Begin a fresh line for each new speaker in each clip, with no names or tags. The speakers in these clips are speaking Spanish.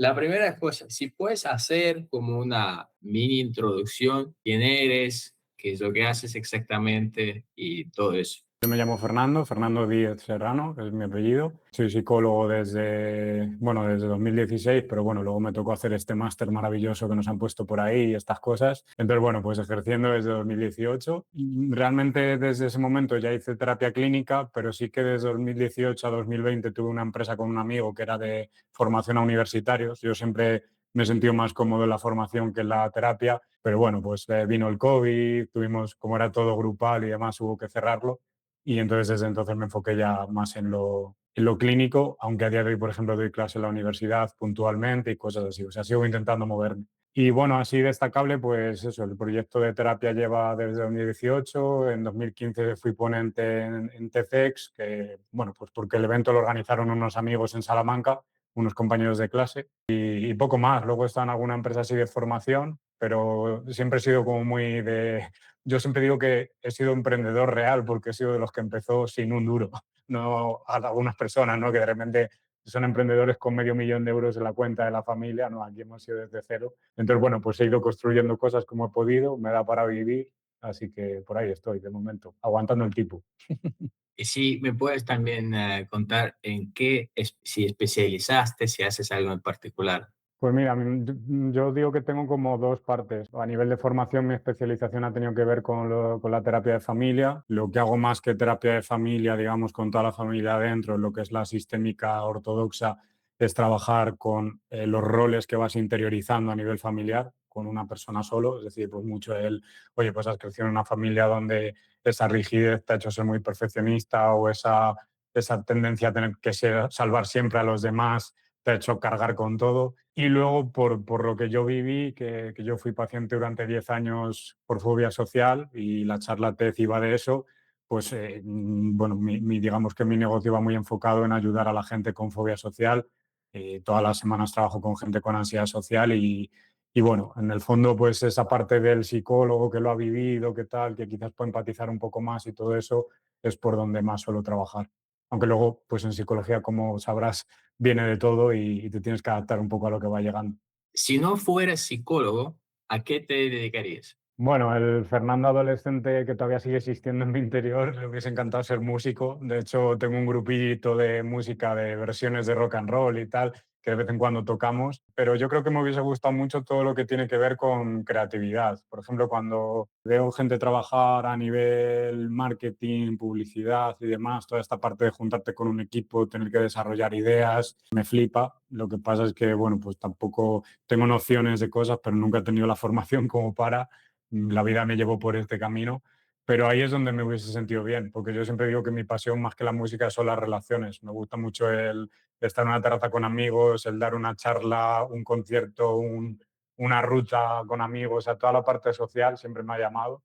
La primera cosa, si puedes hacer como una mini introducción, quién eres, qué es lo que haces exactamente y todo eso.
Yo me llamo Fernando, Fernando Díez Serrano, que es mi apellido. Soy psicólogo desde 2016, pero bueno, luego me tocó hacer este máster maravilloso que nos han puesto por ahí y estas cosas. Entonces, bueno, pues ejerciendo desde 2018. Realmente desde ese momento ya hice terapia clínica, pero sí que desde 2018 a 2020 tuve una empresa con un amigo que era de formación a universitarios. Yo siempre me he sentido más cómodo en la formación que en la terapia, pero bueno, pues vino el COVID, tuvimos, como era todo grupal y demás, hubo que cerrarlo. Y entonces desde entonces me enfoqué ya más en lo clínico, aunque a día de hoy, por ejemplo, doy clase en la universidad puntualmente y cosas así. O sea, sigo intentando moverme. Y bueno, así destacable, pues eso, el proyecto de terapia lleva desde 2018. En 2015 fui ponente en TCEX, que, bueno, pues porque el evento lo organizaron unos amigos en Salamanca, unos compañeros de clase, y poco más. Luego está en alguna empresa así de formación, pero siempre he sido como muy de... Yo siempre digo que he sido emprendedor real porque he sido de los que empezó sin un duro, no a algunas personas, ¿no? Que de repente son emprendedores con medio millón de euros en la cuenta de la familia, no, aquí hemos sido desde cero. Entonces, bueno, pues he ido construyendo cosas como he podido, me da para vivir, así que por ahí estoy de momento, aguantando el tipo.
Y si me puedes también contar en qué, si especializaste, si haces algo en particular.
Pues mira, yo digo que tengo como dos partes. A nivel de formación, mi especialización ha tenido que ver con la terapia de familia. Lo que hago más que terapia de familia, digamos, con toda la familia adentro, lo que es la sistémica ortodoxa, es trabajar con los roles que vas interiorizando a nivel familiar con una persona solo. Es decir, pues mucho oye, pues has crecido en una familia donde esa rigidez te ha hecho ser muy perfeccionista o esa tendencia a tener que salvar siempre a los demás te ha hecho cargar con todo. Y luego, por lo que yo viví, que yo fui paciente durante 10 años por fobia social y la charla TED iba de eso, pues bueno, digamos que mi negocio va muy enfocado en ayudar a la gente con fobia social. Todas las semanas trabajo con gente con ansiedad social y bueno, en el fondo, pues esa parte del psicólogo que lo ha vivido, que tal, que quizás puede empatizar un poco más y todo eso, es por donde más suelo trabajar. Aunque luego, pues en psicología, como sabrás, viene de todo y te tienes que adaptar un poco a lo que va llegando.
Si no fueras psicólogo, ¿a qué te dedicarías?
Bueno, el Fernando adolescente que todavía sigue existiendo en mi interior, le hubiese encantado ser músico. De hecho, tengo un grupito de música de versiones de rock and roll y tal, que de vez en cuando tocamos, pero yo creo que me hubiese gustado mucho todo lo que tiene que ver con creatividad. Por ejemplo, cuando veo gente trabajar a nivel marketing, publicidad y demás, toda esta parte de juntarte con un equipo, tener que desarrollar ideas, me flipa. Lo que pasa es que, bueno, pues tampoco tengo nociones de cosas, pero nunca he tenido la formación como para la vida me llevó por este camino, pero ahí es donde me hubiese sentido bien, porque yo siempre digo que mi pasión más que la música son las relaciones. Me gusta mucho el estar en una terraza con amigos, el dar una charla, un concierto, una ruta con amigos, a toda la parte social siempre me ha llamado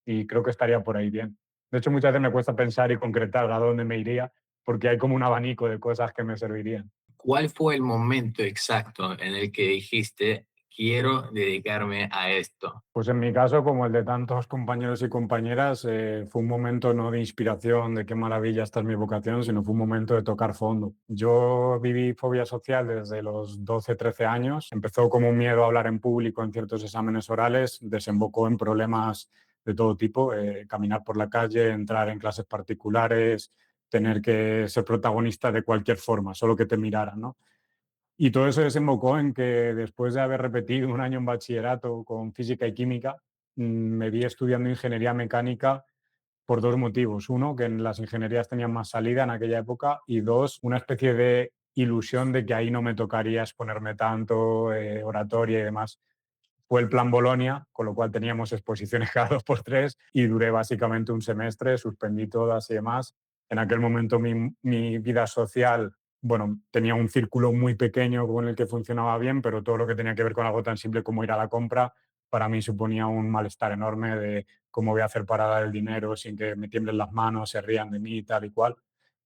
y creo que estaría por ahí bien. De hecho, muchas veces me cuesta pensar y concretar a dónde me iría, porque hay como un abanico de cosas que me servirían.
¿Cuál fue el momento exacto en el que dijiste, quiero dedicarme a esto?
Pues en mi caso, como el de tantos compañeros y compañeras, fue un momento no de inspiración, de qué maravilla, esta es mi vocación, sino fue un momento de tocar fondo. Yo viví fobia social desde los 12, 13 años. Empezó como un miedo a hablar en público en ciertos exámenes orales, desembocó en problemas de todo tipo, caminar por la calle, entrar en clases particulares, tener que ser protagonista de cualquier forma, solo que te miraran, ¿no? Y todo eso desembocó en que después de haber repetido un año en bachillerato con física y química, me vi estudiando ingeniería mecánica por dos motivos. Uno, que en las ingenierías tenían más salida en aquella época y dos, una especie de ilusión de que ahí no me tocaría exponerme tanto, oratoria y demás. Fue el plan Bolonia, con lo cual teníamos exposiciones cada dos por tres y duré básicamente un semestre, suspendí todas y demás. En aquel momento mi vida social, bueno, tenía un círculo muy pequeño con el que funcionaba bien, pero todo lo que tenía que ver con algo tan simple como ir a la compra, para mí suponía un malestar enorme de cómo voy a hacer para dar el dinero sin que me tiemblen las manos, se rían de mí, tal y cual.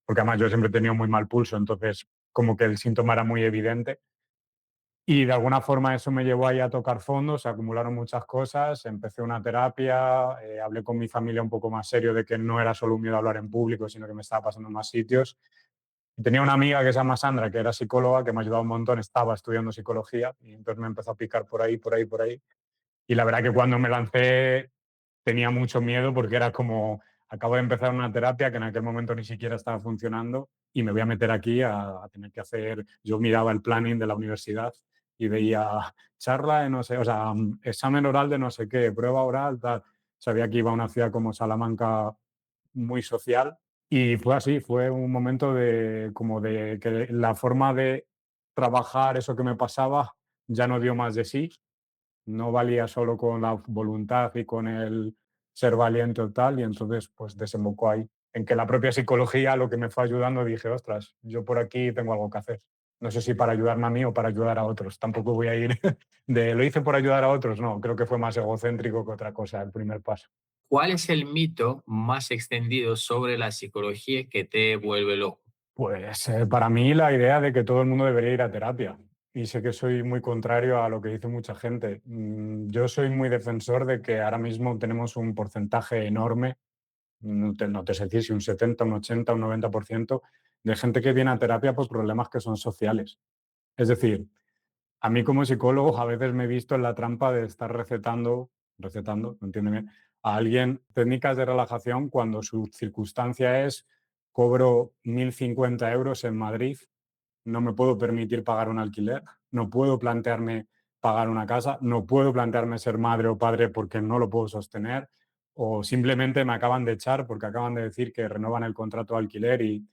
Porque además yo siempre he tenido muy mal pulso, entonces como que el síntoma era muy evidente. Y de alguna forma eso me llevó ahí a tocar fondo, se acumularon muchas cosas, empecé una terapia, hablé con mi familia un poco más serio de que no era solo un miedo a hablar en público, sino que me estaba pasando en más sitios. Tenía una amiga que se llama Sandra, que era psicóloga, que me ha ayudado un montón, estaba estudiando psicología y entonces me empezó a picar por ahí, por ahí, por ahí. Y la verdad que cuando me lancé tenía mucho miedo porque era como, acabo de empezar una terapia que en aquel momento ni siquiera estaba funcionando y me voy a meter aquí a tener que hacer, yo miraba el planning de la universidad y veía charla de no sé, o sea, examen oral de no sé qué, prueba oral, tal. Sabía que iba a una ciudad como Salamanca muy social y fue así, fue un momento de como de que la forma de trabajar eso que me pasaba ya no dio más de sí, no valía solo con la voluntad y con el ser valiente o tal, y entonces pues desembocó ahí, en que la propia psicología lo que me fue ayudando dije, ostras, yo por aquí tengo algo que hacer. No sé si para ayudarme a mí o para ayudar a otros. Tampoco voy a ir de lo hice por ayudar a otros, no, creo que fue más egocéntrico que otra cosa el primer paso.
¿Cuál es el mito más extendido sobre la psicología que te vuelve loco?
Pues para mí la idea de que todo el mundo debería ir a terapia. Y sé que soy muy contrario a lo que dice mucha gente. Yo soy muy defensor de que ahora mismo tenemos un porcentaje enorme, no te sé decir si un 70, un 80, un 90% de gente que viene a terapia por problemas que son sociales. Es decir, a mí como psicólogo a veces me he visto en la trampa de estar recetando, no entiendo bien, a alguien técnicas de relajación cuando su circunstancia es cobro 1.050 euros en Madrid, no me puedo permitir pagar un alquiler, no puedo plantearme pagar una casa, no puedo plantearme ser madre o padre porque no lo puedo sostener, o simplemente me acaban de echar porque acaban de decir que renuevan el contrato de alquiler y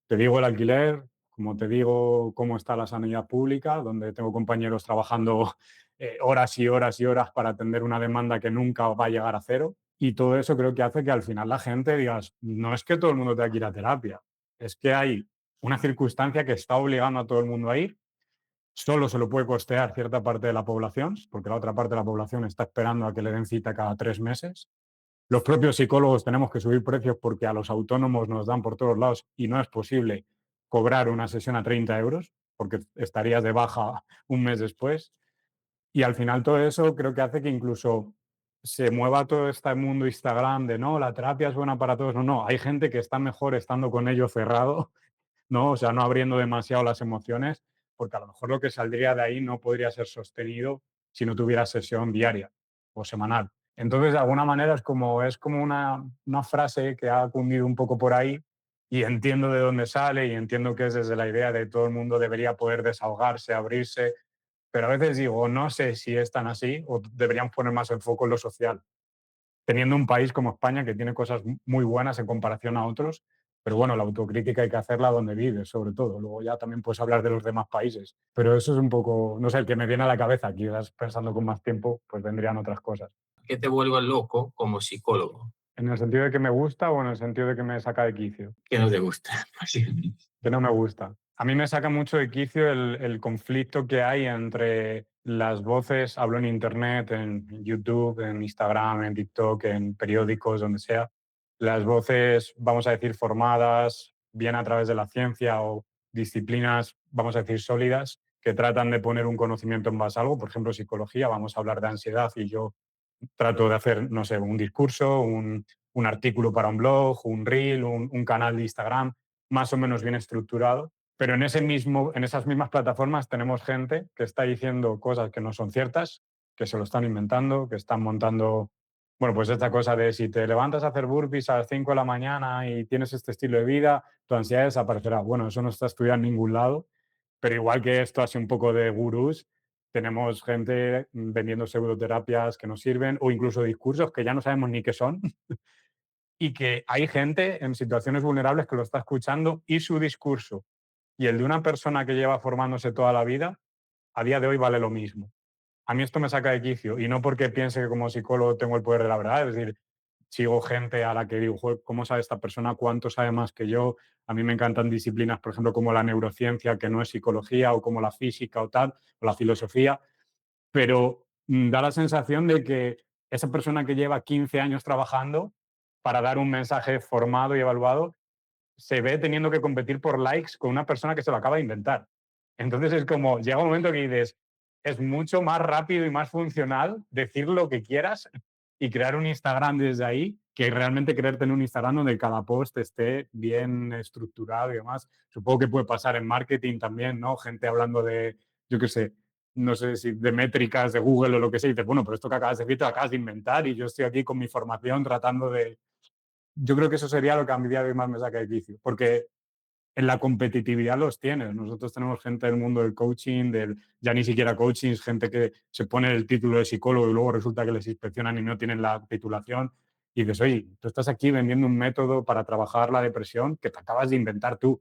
te digo el alquiler, como te digo cómo está la sanidad pública, donde tengo compañeros trabajando horas y horas y horas para atender una demanda que nunca va a llegar a cero. Y todo eso creo que hace que al final la gente digas, no es que todo el mundo tenga que ir a terapia, es que hay una circunstancia que está obligando a todo el mundo a ir, solo se lo puede costear cierta parte de la población, porque la otra parte de la población está esperando a que le den cita cada 3 meses. Los propios psicólogos tenemos que subir precios porque a los autónomos nos dan por todos lados y no es posible cobrar una sesión a 30 euros porque estarías de baja un mes después. Y al final todo eso creo que hace que incluso se mueva todo este mundo Instagram de no, la terapia es buena para todos. No, no, hay gente que está mejor estando con ello cerrado, ¿no? O sea, no abriendo demasiado las emociones, porque a lo mejor lo que saldría de ahí no podría ser sostenido si no tuviera sesión diaria o semanal. Entonces, de alguna manera es como una frase que ha cundido un poco por ahí y entiendo de dónde sale y entiendo que es desde la idea de todo el mundo debería poder desahogarse, abrirse, pero a veces digo, no sé si es tan así o deberíamos poner más el foco en lo social teniendo un país como España que tiene cosas muy buenas en comparación a otros, pero bueno, la autocrítica hay que hacerla donde vives, sobre todo. Luego ya también puedes hablar de los demás países. Pero eso es un poco, no sé, el que me viene a la cabeza. Quizás pensando con más tiempo, pues vendrían otras cosas.
¿Qué te vuelve loco como psicólogo?
¿En el sentido de que me gusta o en el sentido de que me saca de quicio?
¿Qué no te gusta? Básicamente.
Que no me gusta. A mí me saca mucho de quicio el conflicto que hay entre las voces, hablo en Internet, en YouTube, en Instagram, en TikTok, en periódicos, donde sea, las voces, vamos a decir, formadas, bien a través de la ciencia o disciplinas, vamos a decir, sólidas, que tratan de poner un conocimiento en base a algo, por ejemplo, psicología, vamos a hablar de ansiedad y yo trato de hacer, no sé, un discurso, un artículo para un blog, un reel, un canal de Instagram, más o menos bien estructurado, pero en esas mismas plataformas tenemos gente que está diciendo cosas que no son ciertas, que se lo están inventando, que están montando, bueno, pues esta cosa de si te levantas a hacer burpees a las 5 de la mañana y tienes este estilo de vida, tu ansiedad desaparecerá. Bueno, eso no está estudiado en ningún lado, pero igual que esto hace un poco de gurús, tenemos gente vendiendo pseudoterapias que no sirven o incluso discursos que ya no sabemos ni qué son y que hay gente en situaciones vulnerables que lo está escuchando y su discurso y el de una persona que lleva formándose toda la vida, a día de hoy vale lo mismo. A mí esto me saca de quicio y no porque piense que como psicólogo tengo el poder de la verdad, es decir, sigo gente a la que digo, "Joder, ¿cómo sabe esta persona? ¿Cuánto sabe más que yo?". A mí me encantan disciplinas, por ejemplo, como la neurociencia, que no es psicología, o como la física o tal, o la filosofía, pero da la sensación de que esa persona que lleva 15 años trabajando para dar un mensaje formado y evaluado se ve teniendo que competir por likes con una persona que se lo acaba de inventar. Entonces es como, llega un momento que dices, es mucho más rápido y más funcional decir lo que quieras y crear un Instagram desde ahí, que realmente creerte en un Instagram donde cada post esté bien estructurado y demás. Supongo que puede pasar en marketing también, ¿no? Gente hablando de, yo qué sé, no sé si de métricas de Google o lo que sea, y dices, bueno, pero esto que acabas de decir te lo acabas de inventar y yo estoy aquí con mi formación tratando de... Yo creo que eso sería lo que a mi día de hoy más me saca de quicio, porque en la competitividad los tienes. Nosotros tenemos gente del mundo del coaching, ya ni siquiera coaching, gente que se pone el título de psicólogo y luego resulta que les inspeccionan y no tienen la titulación. Y dices, oye, tú estás aquí vendiendo un método para trabajar la depresión que te acabas de inventar tú.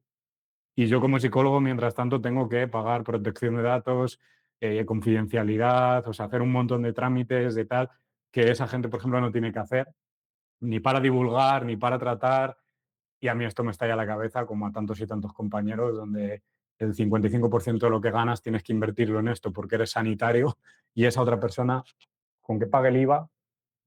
Y yo como psicólogo, mientras tanto, tengo que pagar protección de datos, confidencialidad, o sea, hacer un montón de trámites de tal, que esa gente, por ejemplo, no tiene que hacer, ni para divulgar, ni para tratar. Y a mí esto me estalla la cabeza, como a tantos y tantos compañeros, donde el 55% de lo que ganas tienes que invertirlo en esto porque eres sanitario y esa otra persona, con que pague el IVA,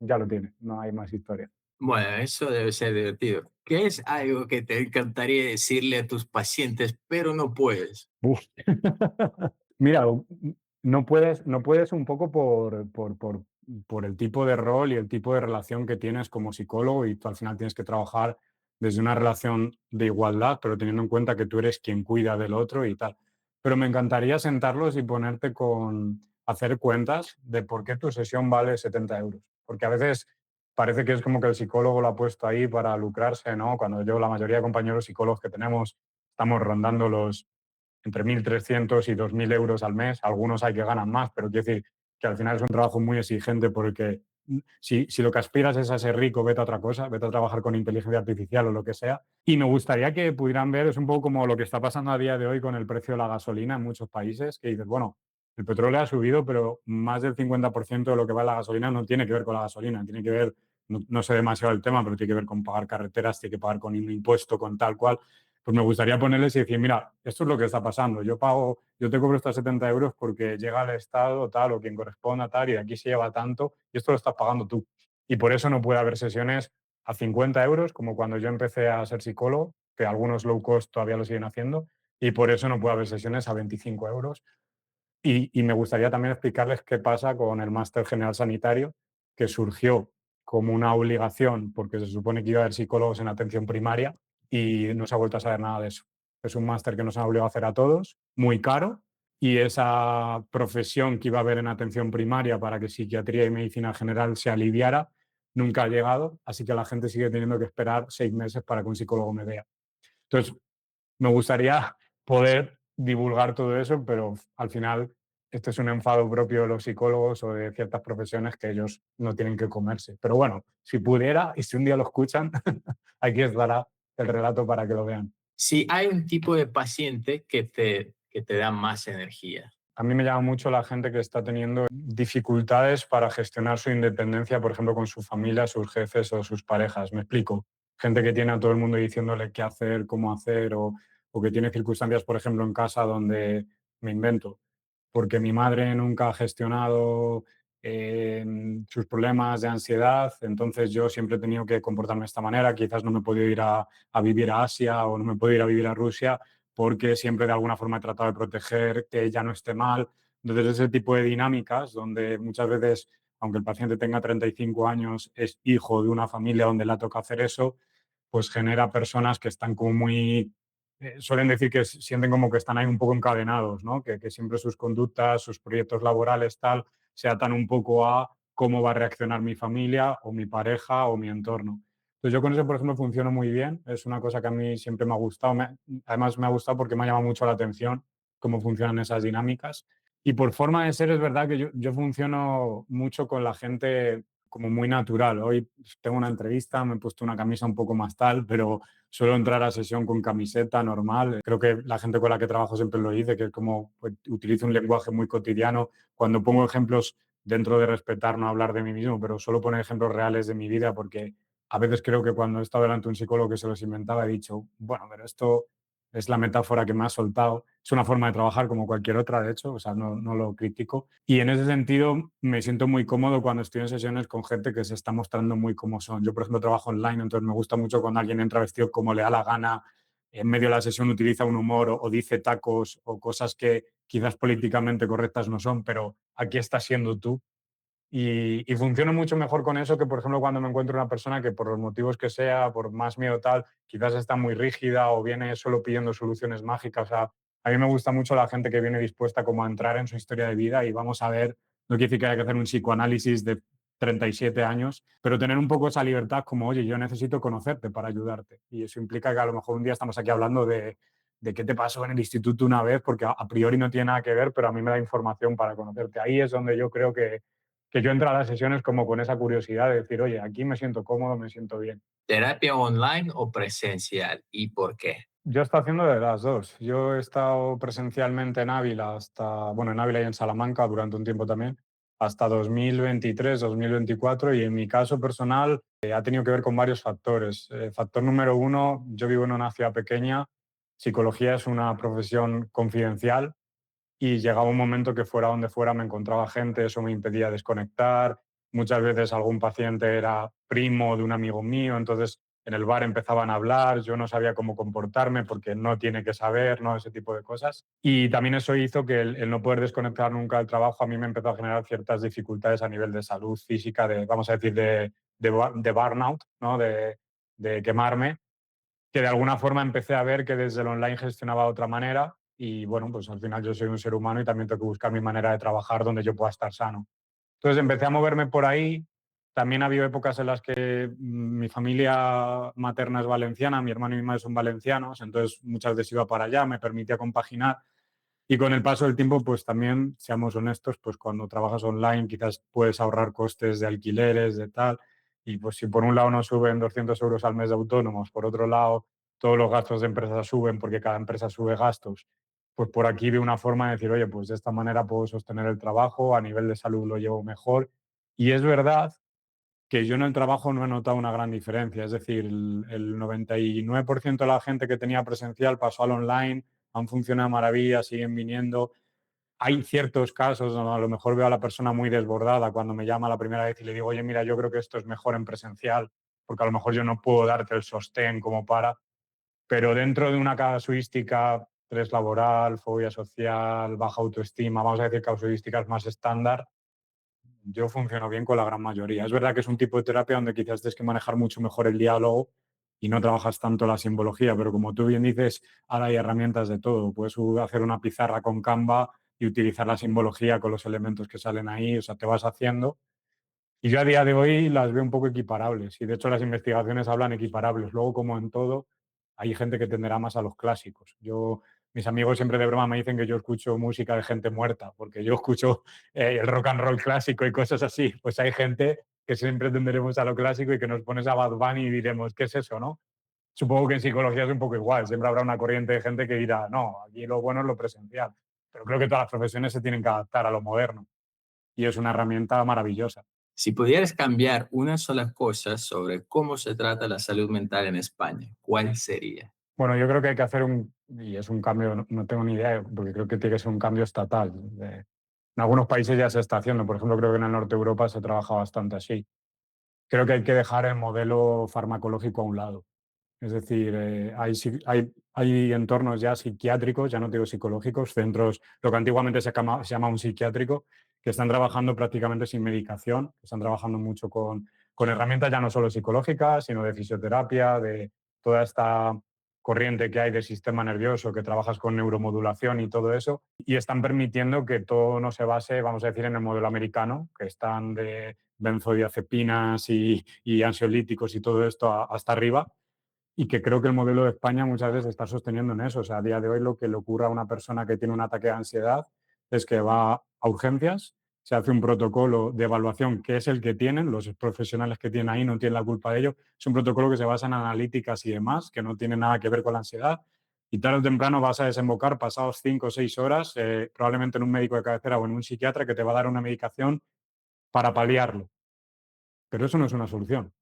ya lo tiene. No hay más historia.
Bueno, eso debe ser divertido. ¿Qué es algo que te encantaría decirle a tus pacientes, pero no puedes?
Uf. Mira, no puedes un poco por el tipo de rol y el tipo de relación que tienes como psicólogo y tú al final tienes que trabajar desde una relación de igualdad, pero teniendo en cuenta que tú eres quien cuida del otro y tal. Pero me encantaría sentarlos y ponerte hacer cuentas de por qué tu sesión vale 70 euros. Porque a veces parece que es como que el psicólogo lo ha puesto ahí para lucrarse, ¿no? Cuando yo, la mayoría de compañeros psicólogos que tenemos, estamos rondando los entre 1.300 y 2.000 euros al mes. Algunos hay que ganan más, pero quiero decir que al final es un trabajo muy exigente porque si lo que aspiras es a ser rico, vete a otra cosa, vete a trabajar con inteligencia artificial o lo que sea. Y me gustaría que pudieran ver, es un poco como lo que está pasando a día de hoy con el precio de la gasolina en muchos países, que dices, bueno, el petróleo ha subido, pero más del 50% de lo que va la gasolina no tiene que ver con la gasolina, tiene que ver, no sé demasiado el tema, pero tiene que ver con pagar carreteras, tiene que pagar con un impuesto, con tal cual. Pues me gustaría ponerles y decir, mira, esto es lo que está pasando. Yo te cobro estos 70 euros porque llega al Estado tal o quien corresponda tal y de aquí se lleva tanto y esto lo estás pagando tú. Y por eso no puede haber sesiones a 50 euros como cuando yo empecé a ser psicólogo, que algunos low cost todavía lo siguen haciendo, y por eso no puede haber sesiones a 25 euros y me gustaría también explicarles qué pasa con el máster general sanitario, que surgió como una obligación porque se supone que iba a haber psicólogos en atención primaria y no se ha vuelto a saber nada de eso. Es un máster que nos han obligado a hacer a todos, muy caro, y esa profesión que iba a haber en atención primaria para que psiquiatría y medicina general se aliviara, nunca ha llegado, así que la gente sigue teniendo que esperar 6 meses para que un psicólogo me vea. Entonces, me gustaría poder divulgar todo eso, pero al final este es un enfado propio de los psicólogos o de ciertas profesiones que ellos no tienen que comerse. Pero bueno, si pudiera y si un día lo escuchan, aquí estará el relato para que lo vean.
Si hay un tipo de paciente que te da más energía.
A mí me llama mucho la gente que está teniendo dificultades para gestionar su independencia, por ejemplo, con su familia, sus jefes o sus parejas. Me explico. Gente que tiene a todo el mundo diciéndole qué hacer, cómo hacer, o que tiene circunstancias, por ejemplo, en casa donde me invento porque mi madre nunca ha gestionado eh, sus problemas de ansiedad, entonces yo siempre he tenido que comportarme de esta manera, quizás no me he podido ir a vivir a Asia o no me he podido ir a vivir a Rusia porque siempre de alguna forma he tratado de proteger que ella no esté mal. Entonces ese tipo de dinámicas donde muchas veces, aunque el paciente tenga 35 años, es hijo de una familia donde le toca hacer eso, pues genera personas que están como muy suelen decir que sienten como que están ahí un poco encadenados, ¿no? Que siempre sus conductas, sus proyectos laborales, tal, se atan un poco a cómo va a reaccionar mi familia o mi pareja o mi entorno. Entonces yo con eso, por ejemplo, funciono muy bien. Es una cosa que a mí siempre me ha gustado. Además me ha gustado porque me ha llamado mucho la atención cómo funcionan esas dinámicas. Y por forma de ser es verdad que yo funciono mucho con la gente como muy natural. Hoy tengo una entrevista, me he puesto una camisa un poco más tal, pero suelo entrar a sesión con camiseta normal. Creo que la gente con la que trabajo siempre lo dice, que es como pues, utilizo un lenguaje muy cotidiano. Cuando pongo ejemplos, dentro de respetar, no hablar de mí mismo, pero solo poner ejemplos reales de mi vida, porque a veces creo que cuando he estado delante de un psicólogo que se los inventaba, he dicho, bueno, pero esto es la metáfora que me ha soltado. Es una forma de trabajar como cualquier otra, de hecho, o sea, no lo critico. Y en ese sentido me siento muy cómodo cuando estoy en sesiones con gente que se está mostrando muy como son. Yo, por ejemplo, trabajo online, entonces me gusta mucho cuando alguien entra vestido como le da la gana, en medio de la sesión utiliza un humor o dice tacos o cosas que quizás políticamente correctas no son, pero aquí estás siendo tú Y funciono mucho mejor con eso que, por ejemplo, cuando me encuentro una persona que por los motivos que sea, por más miedo tal, quizás está muy rígida o viene solo pidiendo soluciones mágicas. O sea, a mí me gusta mucho la gente que viene dispuesta como a entrar en su historia de vida y vamos a ver, no quiere decir que haya que hacer un psicoanálisis de 37 años, pero tener un poco esa libertad como, oye, yo necesito conocerte para ayudarte. Y eso implica que a lo mejor un día estamos aquí hablando de qué te pasó en el instituto una vez, porque a priori no tiene nada que ver, pero a mí me da información para conocerte. Ahí es donde yo creo que yo entro a las sesiones como con esa curiosidad de decir, oye, aquí me siento cómodo, me siento bien.
¿Terapia online o presencial y por qué?
Yo he estado haciendo de las dos. Yo he estado presencialmente en Ávila bueno, en Ávila y en Salamanca durante un tiempo también, hasta 2023, 2024, y en mi caso personal ha tenido que ver con varios factores. Factor número uno, yo vivo en una ciudad pequeña, psicología es una profesión confidencial, y llegaba un momento que fuera donde fuera me encontraba gente, eso me impedía desconectar. Muchas veces algún paciente era primo de un amigo mío, entonces en el bar empezaban a hablar, yo no sabía cómo comportarme porque no tiene que saber, ¿no? Ese tipo de cosas. Y también eso hizo que el no poder desconectar nunca del trabajo a mí me empezó a generar ciertas dificultades a nivel de salud física, vamos a decir, de burnout, ¿no? De quemarme, que de alguna forma empecé a ver que desde el online gestionaba de otra manera y bueno, pues al final yo soy un ser humano y también tengo que buscar mi manera de trabajar donde yo pueda estar sano. Entonces empecé a moverme por ahí. También ha habido épocas en las que mi familia materna es valenciana, mi hermano y mi madre son valencianos, entonces muchas veces iba para allá, me permitía compaginar y con el paso del tiempo, pues también, seamos honestos, pues cuando trabajas online quizás puedes ahorrar costes de alquileres, de tal, y pues si por un lado no suben 200 euros al mes de autónomos, por otro lado todos los gastos de empresa suben porque cada empresa sube gastos, pues por aquí vi una forma de decir, oye, pues de esta manera puedo sostener el trabajo, a nivel de salud lo llevo mejor. Y es verdad que yo en el trabajo no he notado una gran diferencia. Es decir, el 99% de la gente que tenía presencial pasó al online, han funcionado de maravilla, siguen viniendo. Hay ciertos casos donde a lo mejor veo a la persona muy desbordada cuando me llama la primera vez y le digo, oye, mira, yo creo que esto es mejor en presencial, porque a lo mejor yo no puedo darte el sostén como para, pero dentro de una casuística, estrés laboral, fobia social, baja autoestima, vamos a decir casuísticas más estándar, yo funciono bien con la gran mayoría. Es verdad que es un tipo de terapia donde quizás tienes que manejar mucho mejor el diálogo y no trabajas tanto la simbología, pero como tú bien dices, ahora hay herramientas de todo. Puedes hacer una pizarra con Canva y utilizar la simbología con los elementos que salen ahí, o sea, te vas haciendo. Y yo a día de hoy las veo un poco equiparables y de hecho las investigaciones hablan equiparables. Luego, como en todo, hay gente que tenderá más a los clásicos. Mis amigos siempre de broma me dicen que yo escucho música de gente muerta, porque yo escucho el rock and roll clásico y cosas así. Pues hay gente que siempre tenderemos a lo clásico y que nos pones a Bad Bunny y diremos, ¿qué es eso, no? Supongo que en psicología es un poco igual. Siempre habrá una corriente de gente que dirá, no, aquí lo bueno es lo presencial. Pero creo que todas las profesiones se tienen que adaptar a lo moderno y es una herramienta maravillosa.
Si pudieras cambiar una sola cosa sobre cómo se trata la salud mental en España, ¿cuál sería?
Bueno, yo creo que hay que hacer y es un cambio, no tengo ni idea, porque creo que tiene que ser un cambio estatal. En algunos países ya se está haciendo, por ejemplo, creo que en el norte de Europa se trabaja bastante así. Creo que hay que dejar el modelo farmacológico a un lado. Es decir, hay entornos ya psiquiátricos, ya no digo psicológicos, centros, lo que antiguamente se llama un psiquiátrico, que están trabajando prácticamente sin medicación, que están trabajando mucho con herramientas ya no solo psicológicas, sino de fisioterapia, de toda esta corriente que hay del sistema nervioso, que trabajas con neuromodulación y todo eso, y están permitiendo que todo no se base, vamos a decir, en el modelo americano, que están de benzodiazepinas y ansiolíticos y todo esto hasta arriba, y que creo que el modelo de España muchas veces está sosteniendo en eso. O sea, a día de hoy lo que le ocurre a una persona que tiene un ataque de ansiedad es que va a urgencias, se hace un protocolo de evaluación que es el que tienen, los profesionales que tienen ahí no tienen la culpa de ello. Es un protocolo que se basa en analíticas y demás, que no tiene nada que ver con la ansiedad. Y tarde o temprano vas a desembocar, pasados 5 o 6 horas, probablemente en un médico de cabecera o en un psiquiatra que te va a dar una medicación para paliarlo. Pero eso no es una solución.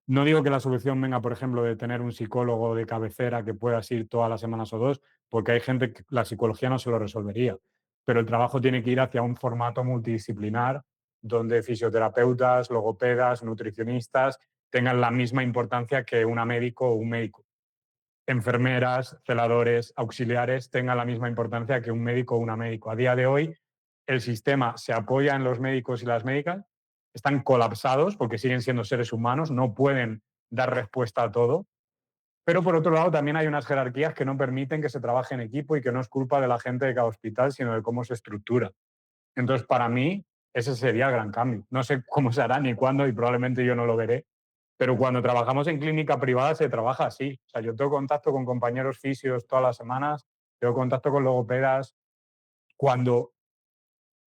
No digo que la solución venga, por ejemplo, de tener un psicólogo de cabecera que puedas ir todas las semanas o dos, porque hay gente que la psicología no se lo resolvería. Pero el trabajo tiene que ir hacia un formato multidisciplinar donde fisioterapeutas, logopedas, nutricionistas tengan la misma importancia que una médico o un médico. Enfermeras, celadores, auxiliares tengan la misma importancia que un médico o una médico. A día de hoy el sistema se apoya en los médicos y las médicas, están colapsados porque siguen siendo seres humanos, no pueden dar respuesta a todo, pero por otro lado también hay unas jerarquías que no permiten que se trabaje en equipo y que no es culpa de la gente de cada hospital, sino de cómo se estructura. Entonces, para mí, ese sería el gran cambio. No sé cómo se hará ni cuándo y probablemente yo no lo veré, pero cuando trabajamos en clínica privada se trabaja así. O sea, yo tengo contacto con compañeros fisios todas las semanas, tengo contacto con logopedas. Cuando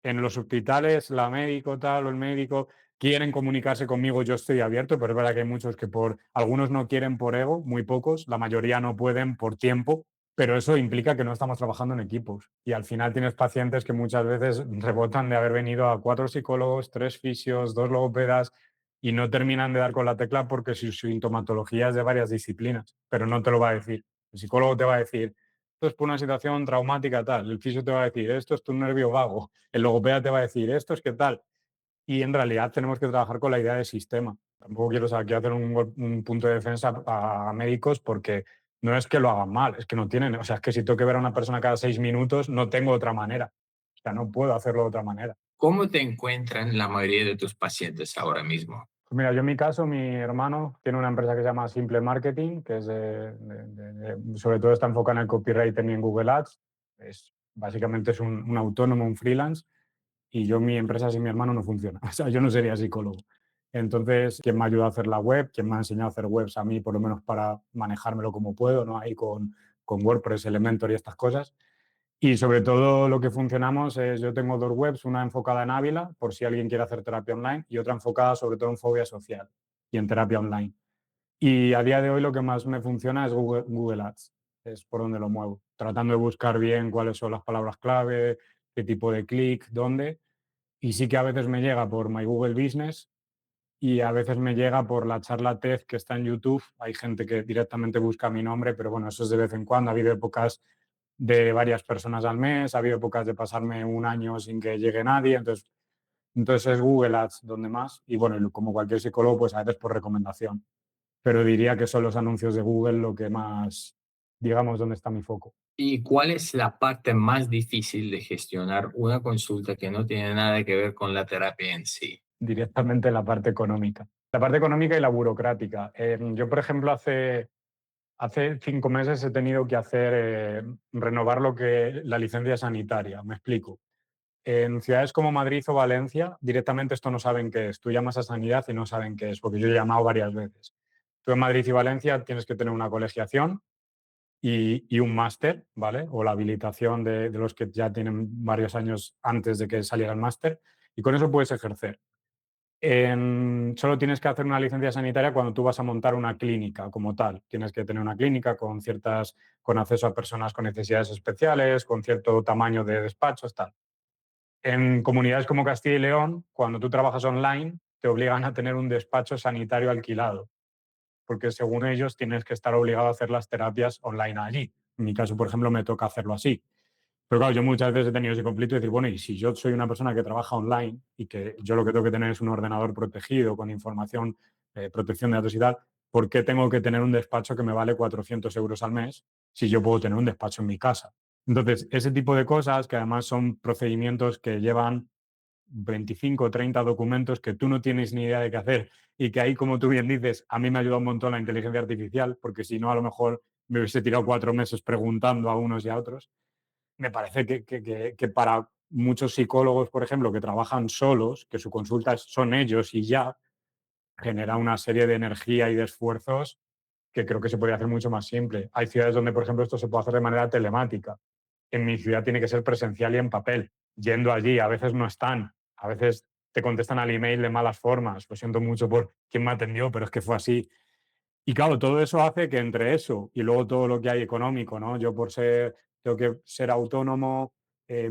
en los hospitales la médico tal o el médico quieren comunicarse conmigo, yo estoy abierto, pero es verdad que hay muchos que algunos no quieren por ego, muy pocos, la mayoría no pueden por tiempo, pero eso implica que no estamos trabajando en equipos. Y al final tienes pacientes que muchas veces rebotan de haber venido a 4 psicólogos, 3 fisios, 2 logopedas y no terminan de dar con la tecla porque su sintomatología es de varias disciplinas, pero no te lo va a decir. El psicólogo te va a decir, esto es por una situación traumática tal, el fisio te va a decir, esto es tu nervio vago, el logopeda te va a decir, esto es qué tal. Y en realidad tenemos que trabajar con la idea de sistema. Tampoco quiero aquí hacer un punto de defensa a médicos porque no es que lo hagan mal, es que no tienen, o sea, es que si tengo que ver a una persona cada 6 minutos, no tengo otra manera. O sea, no puedo hacerlo de otra manera.
¿Cómo te encuentran la mayoría de tus pacientes ahora mismo?
Pues mira, yo en mi caso, mi hermano tiene una empresa que se llama Simple Marketing, que es sobre todo está enfocada en el copywriting y en Google Ads. Básicamente es un autónomo, un freelance, y yo mi empresa sin mi hermano no funciona. O sea, yo no sería psicólogo. Entonces, ¿quién me ayuda a hacer la web? ¿Quién me ha enseñado a hacer webs a mí, por lo menos para manejármelo como puedo, ¿no? Ahí con WordPress, Elementor y estas cosas. Y sobre todo lo que funcionamos es, yo tengo 2 webs, una enfocada en Ávila, por si alguien quiere hacer terapia online, y otra enfocada sobre todo en fobia social y en terapia online. Y a día de hoy lo que más me funciona es Google Ads, es por donde lo muevo, tratando de buscar bien cuáles son las palabras clave, qué tipo de clic, dónde. Y sí que a veces me llega por My Google Business y a veces me llega por la charla TED que está en YouTube. Hay gente que directamente busca mi nombre, pero bueno, eso es de vez en cuando. Ha habido épocas de varias personas al mes, ha habido épocas de pasarme un año sin que llegue nadie, entonces es Google Ads donde más, y bueno, como cualquier psicólogo, pues a veces por recomendación, pero diría que son los anuncios de Google lo que más, digamos, donde está mi foco.
¿Y cuál es la parte más difícil de gestionar una consulta que no tiene nada que ver con la terapia en sí?
Directamente la parte económica. La parte económica y la burocrática. Yo, por ejemplo, hace 5 meses he tenido que hacer renovar la licencia sanitaria. Me explico. En ciudades como Madrid o Valencia, directamente esto no saben qué es. Tú llamas a sanidad y no saben qué es, porque yo he llamado varias veces. Tú en Madrid y Valencia tienes que tener una colegiación y un máster, ¿vale? O la habilitación de los que ya tienen varios años antes de que saliera el máster, y con eso puedes ejercer. Solo tienes que hacer una licencia sanitaria cuando tú vas a montar una clínica como tal. Tienes que tener una clínica con acceso a personas con necesidades especiales, con cierto tamaño de despachos, tal. En comunidades como Castilla y León, cuando tú trabajas online, te obligan a tener un despacho sanitario alquilado, porque según ellos tienes que estar obligado a hacer las terapias online allí. En mi caso, por ejemplo, me toca hacerlo así. Pero claro, yo muchas veces he tenido ese conflicto de decir, bueno, y si yo soy una persona que trabaja online y que yo lo que tengo que tener es un ordenador protegido con información, protección de datos y tal, ¿por qué tengo que tener un despacho que me vale 400 euros al mes si yo puedo tener un despacho en mi casa? Entonces, ese tipo de cosas, que además son procedimientos que llevan 25 o 30 documentos que tú no tienes ni idea de qué hacer y que ahí, como tú bien dices, a mí me ayuda un montón la inteligencia artificial, porque si no, a lo mejor me hubiese tirado 4 meses preguntando a unos y a otros. Me parece que para muchos psicólogos, por ejemplo, que trabajan solos, que su consulta son ellos y ya, genera una serie de energía y de esfuerzos que creo que se podría hacer mucho más simple. Hay ciudades donde, por ejemplo, esto se puede hacer de manera telemática. En mi ciudad tiene que ser presencial y en papel, yendo allí. A veces no están, a veces te contestan al email de malas formas. Lo siento mucho por quien me atendió, pero es que fue así. Y claro, todo eso hace que entre eso y luego todo lo que hay económico, ¿no? Yo tengo que ser autónomo,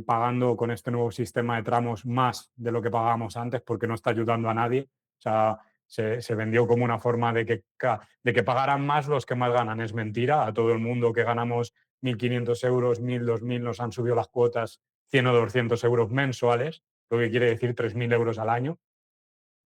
pagando con este nuevo sistema de tramos más de lo que pagábamos antes porque no está ayudando a nadie. O sea, se vendió como una forma de que pagaran más los que más ganan. Es mentira. A todo el mundo que ganamos 1.500 euros, 1.000, 2.000, nos han subido las cuotas 100 o 200 euros mensuales, lo que quiere decir 3.000 euros al año.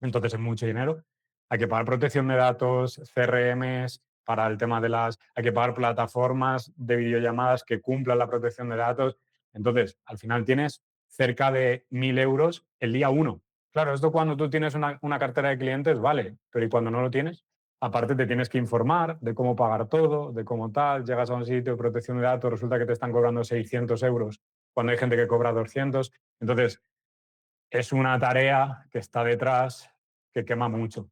Entonces es mucho dinero. Hay que pagar protección de datos, CRMs, para el tema hay que pagar plataformas de videollamadas que cumplan la protección de datos. Entonces, al final tienes cerca de 1.000 euros el día uno. Claro, esto cuando tú tienes una cartera de clientes, vale, pero ¿y cuando no lo tienes? Aparte te tienes que informar de cómo pagar todo, de cómo tal, llegas a un sitio de protección de datos, resulta que te están cobrando 600 euros cuando hay gente que cobra 200. Entonces, es una tarea que está detrás que quema mucho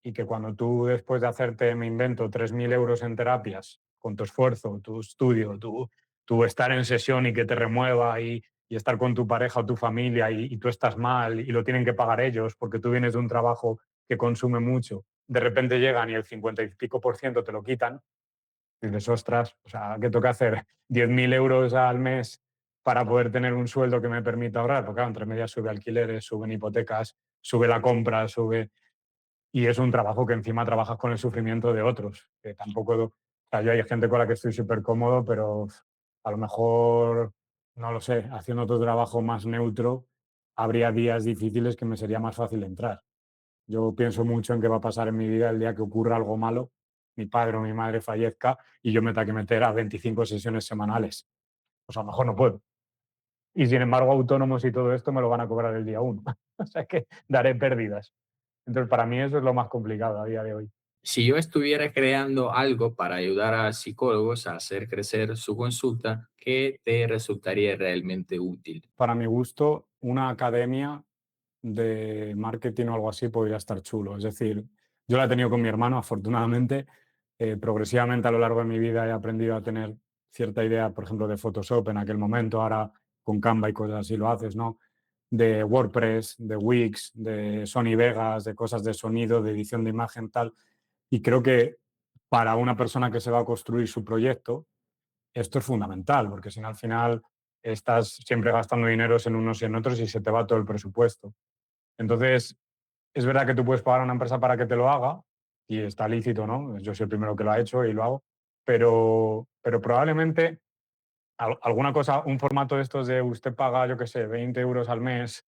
y que cuando tú después de hacerte, me invento, 3.000 euros en terapias, con tu esfuerzo, tu estudio, tu estar en sesión y que te remueva y estar con tu pareja o tu familia y tú estás mal y lo tienen que pagar ellos porque tú vienes de un trabajo que consume mucho, de repente llegan y el 50 y pico por ciento te lo quitan, y dices, ostras, o sea, ¿qué toca hacer? 10.000 euros al mes para poder tener un sueldo que me permita ahorrar, porque claro, entre medias sube alquileres, suben hipotecas, sube la compra, sube y es un trabajo que encima trabajas con el sufrimiento de otros, que tampoco, o sea, yo hay gente con la que estoy súper cómodo, pero a lo mejor, no lo sé, haciendo otro trabajo más neutro, habría días difíciles que me sería más fácil entrar. Yo pienso mucho en qué va a pasar en mi vida el día que ocurra algo malo, mi padre o mi madre fallezca y yo me tenga que meter a 25 sesiones semanales. Pues a lo mejor no puedo. Y sin embargo, autónomos y todo esto me lo van a cobrar el día uno. O sea que daré pérdidas. Entonces, para mí eso es lo más complicado a día de hoy.
Si yo estuviera creando algo para ayudar a psicólogos a hacer crecer su consulta, ¿qué te resultaría realmente útil?
Para mi gusto, una academia de marketing o algo así podría estar chulo. Es decir, yo la he tenido con mi hermano, afortunadamente. Progresivamente a lo largo de mi vida he aprendido a tener cierta idea, por ejemplo, de Photoshop en aquel momento, ahora con Canva y cosas así lo haces, ¿no? De WordPress, de Wix, de Sony Vegas, de cosas de sonido, de edición de imagen, tal. Y creo que para una persona que se va a construir su proyecto, esto es fundamental, porque si no al final estás siempre gastando dineros en unos y en otros y se te va todo el presupuesto. Entonces, es verdad que tú puedes pagar a una empresa para que te lo haga y está lícito, ¿no? Yo soy el primero que lo ha hecho y lo hago, pero probablemente alguna cosa, un formato de estos de usted paga, yo qué sé, 20 euros al mes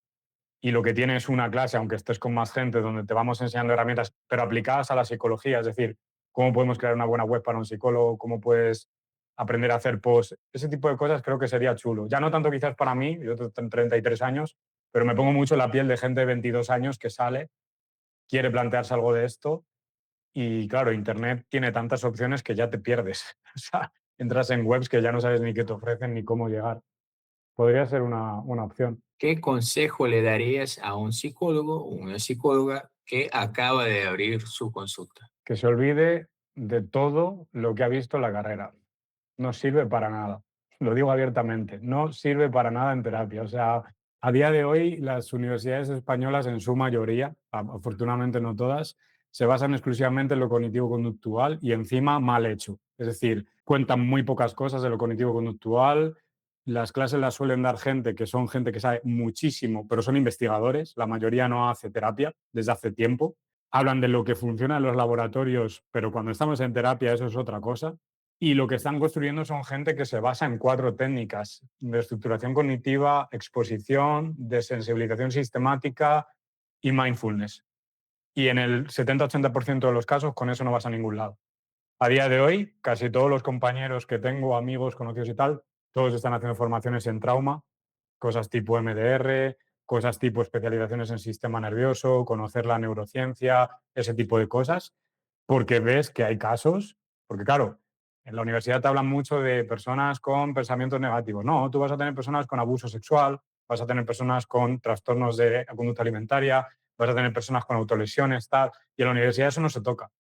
y lo que tiene es una clase, aunque estés con más gente, donde te vamos enseñando herramientas, pero aplicadas a la psicología, es decir, cómo podemos crear una buena web para un psicólogo, cómo puedes aprender a hacer posts, ese tipo de cosas creo que sería chulo. Ya no tanto quizás para mí, yo tengo 33 años, pero me pongo mucho en la piel de gente de 22 años que sale, quiere plantearse algo de esto y claro, Internet tiene tantas opciones que ya te pierdes. O sea, entras en webs que ya no sabes ni qué te ofrecen ni cómo llegar. Podría ser una opción.
¿Qué consejo le darías a un psicólogo o una psicóloga que acaba de abrir su consulta?
Que se olvide de todo lo que ha visto en la carrera. No sirve para nada. Lo digo abiertamente, no sirve para nada en terapia. O sea, a día de hoy las universidades españolas en su mayoría, afortunadamente no todas, se basan exclusivamente en lo cognitivo-conductual y encima mal hecho. Es decir, cuentan muy pocas cosas de lo cognitivo-conductual. Las clases las suelen dar gente que son gente que sabe muchísimo, pero son investigadores. La mayoría no hace terapia desde hace tiempo. Hablan de lo que funciona en los laboratorios, pero cuando estamos en terapia eso es otra cosa. Y lo que están construyendo son gente que se basa en 4 técnicas: de estructuración cognitiva, exposición, desensibilización sistemática y mindfulness. Y en el 70-80% de los casos con eso no vas a ningún lado. A día de hoy, casi todos los compañeros que tengo, amigos, conocidos y tal, todos están haciendo formaciones en trauma, cosas tipo MDR, cosas tipo especializaciones en sistema nervioso, conocer la neurociencia, ese tipo de cosas, porque ves que hay casos, porque claro, en la universidad te hablan mucho de personas con pensamientos negativos. No, tú vas a tener personas con abuso sexual, vas a tener personas con trastornos de conducta alimentaria, vas a tener personas con autolesiones, tal, y en la universidad eso no se toca.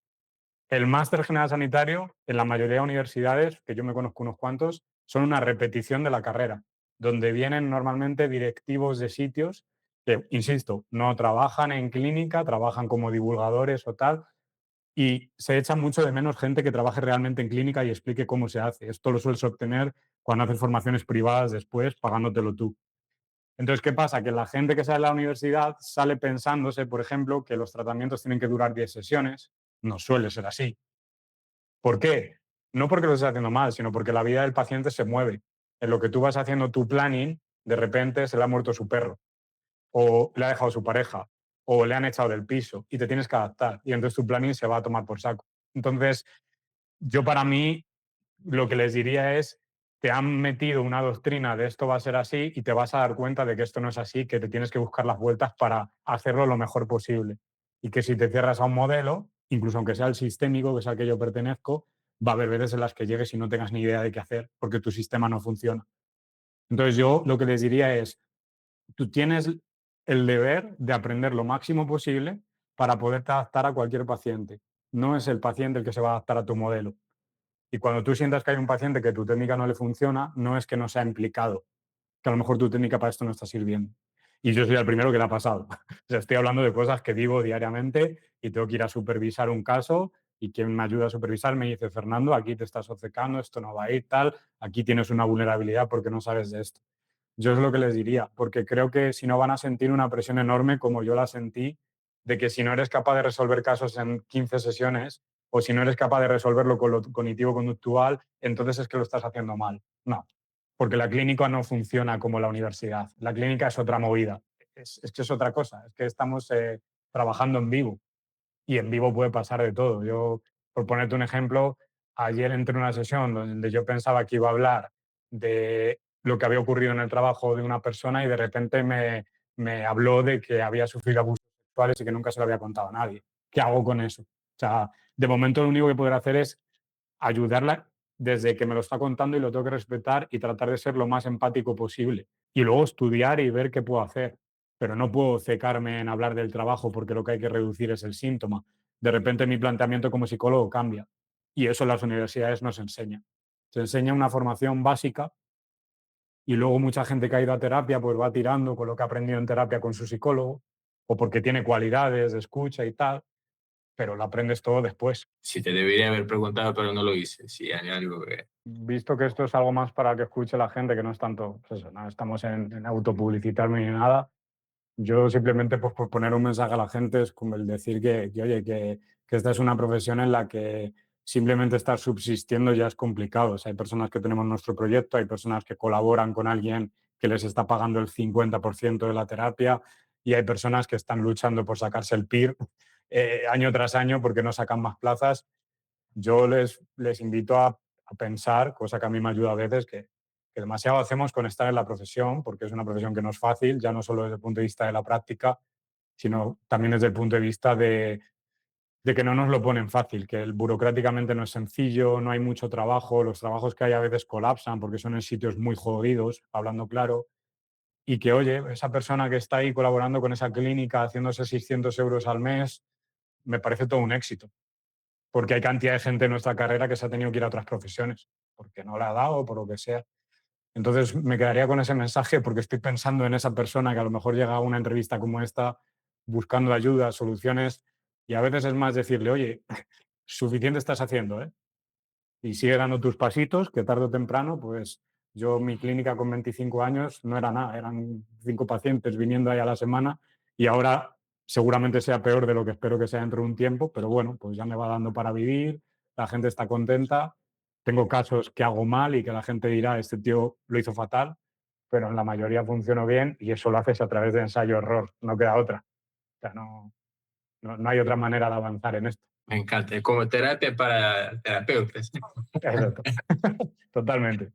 El máster general sanitario, en la mayoría de universidades, que yo me conozco unos cuantos, son una repetición de la carrera, donde vienen normalmente directivos de sitios que, insisto, no trabajan en clínica, trabajan como divulgadores o tal, y se echa mucho de menos gente que trabaje realmente en clínica y explique cómo se hace. Esto lo sueles obtener cuando haces formaciones privadas después, pagándotelo tú. Entonces, ¿qué pasa? Que la gente que sale de la universidad sale pensándose, por ejemplo, que los tratamientos tienen que durar 10 sesiones. No suele ser así. ¿Por qué? No porque lo estés haciendo mal, sino porque la vida del paciente se mueve. En lo que tú vas haciendo tu planning, de repente se le ha muerto su perro, o le ha dejado su pareja, o le han echado del piso y te tienes que adaptar. Y entonces tu planning se va a tomar por saco. Entonces, yo para mí lo que les diría es te han metido una doctrina de esto va a ser así y te vas a dar cuenta de que esto no es así, que te tienes que buscar las vueltas para hacerlo lo mejor posible. Y que si te cierras a un modelo, incluso aunque sea el sistémico, que es al que yo pertenezco, va a haber veces en las que llegues y no tengas ni idea de qué hacer porque tu sistema no funciona. Entonces yo lo que les diría es, tú tienes el deber de aprender lo máximo posible para poderte adaptar a cualquier paciente. No es el paciente el que se va a adaptar a tu modelo. Y cuando tú sientas que hay un paciente que tu técnica no le funciona, no es que no sea implicado, que a lo mejor tu técnica para esto no está sirviendo. Y yo soy el primero que le ha pasado. O sea, estoy hablando de cosas que vivo diariamente y tengo que ir a supervisar un caso y quien me ayuda a supervisar me dice, Fernando, aquí te estás obcecando, esto no va a ir tal, aquí tienes una vulnerabilidad porque no sabes de esto. Yo es lo que les diría, porque creo que si no van a sentir una presión enorme como yo la sentí, de que si no eres capaz de resolver casos en 15 sesiones o si no eres capaz de resolverlo con lo cognitivo-conductual, entonces es que lo estás haciendo mal. No, porque la clínica no funciona como la universidad. La clínica es otra movida. Es que es otra cosa, es que estamos trabajando en vivo y en vivo puede pasar de todo. Yo, por ponerte un ejemplo, ayer entré en una sesión donde yo pensaba que iba a hablar de lo que había ocurrido en el trabajo de una persona y de repente me habló de que había sufrido abusos sexuales y que nunca se lo había contado a nadie. ¿Qué hago con eso? O sea, de momento lo único que poder hacer es ayudarla desde que me lo está contando y lo tengo que respetar y tratar de ser lo más empático posible. Y luego estudiar y ver qué puedo hacer. Pero no puedo cecarme en hablar del trabajo porque lo que hay que reducir es el síntoma. De repente mi planteamiento como psicólogo cambia. Y eso en las universidades no se enseña. Se enseña una formación básica y luego mucha gente que ha ido a terapia pues va tirando con lo que ha aprendido en terapia con su psicólogo o porque tiene cualidades de escucha y tal, pero lo aprendes todo después.
Si te debería haber preguntado, pero no lo hice. Si hay algo que...
Visto que esto es algo más para que escuche la gente, que no es tanto, pues eso, no estamos en autopublicitarme ni nada, yo simplemente pues, por poner un mensaje a la gente es como el decir oye, que esta es una profesión en la que simplemente estar subsistiendo ya es complicado. O sea, hay personas que tenemos nuestro proyecto, hay personas que colaboran con alguien que les está pagando el 50% de la terapia y hay personas que están luchando por sacarse el PIR año tras año porque no sacan más plazas. Yo les invito a pensar, cosa que a mí me ayuda a veces, que demasiado hacemos con estar en la profesión, porque es una profesión que no es fácil, ya no solo desde el punto de vista de la práctica, sino también desde el punto de vista de que no nos lo ponen fácil, que burocráticamente no es sencillo, no hay mucho trabajo, los trabajos que hay a veces colapsan porque son en sitios muy jodidos, hablando claro, y que, oye, esa persona que está ahí colaborando con esa clínica haciéndose 600 euros al mes, me parece todo un éxito porque hay cantidad de gente en nuestra carrera que se ha tenido que ir a otras profesiones, porque no le ha dado, por lo que sea. Entonces me quedaría con ese mensaje porque estoy pensando en esa persona que a lo mejor llega a una entrevista como esta buscando ayuda, soluciones, y a veces es más decirle, oye, suficiente estás haciendo, ¿eh? Y sigue dando tus pasitos, que tarde o temprano, pues yo mi clínica con 25 años no era nada, eran 5 pacientes viniendo ahí a la semana y ahora seguramente sea peor de lo que espero que sea dentro de un tiempo, pero bueno, pues ya me va dando para vivir, la gente está contenta, tengo casos que hago mal y que la gente dirá, este tío lo hizo fatal, pero en la mayoría funcionó bien y eso lo haces a través de ensayo-error, no queda otra. O sea, no hay otra manera de avanzar en esto.
Me encanta. Es como terapia para terapeutas.
Exacto. Totalmente.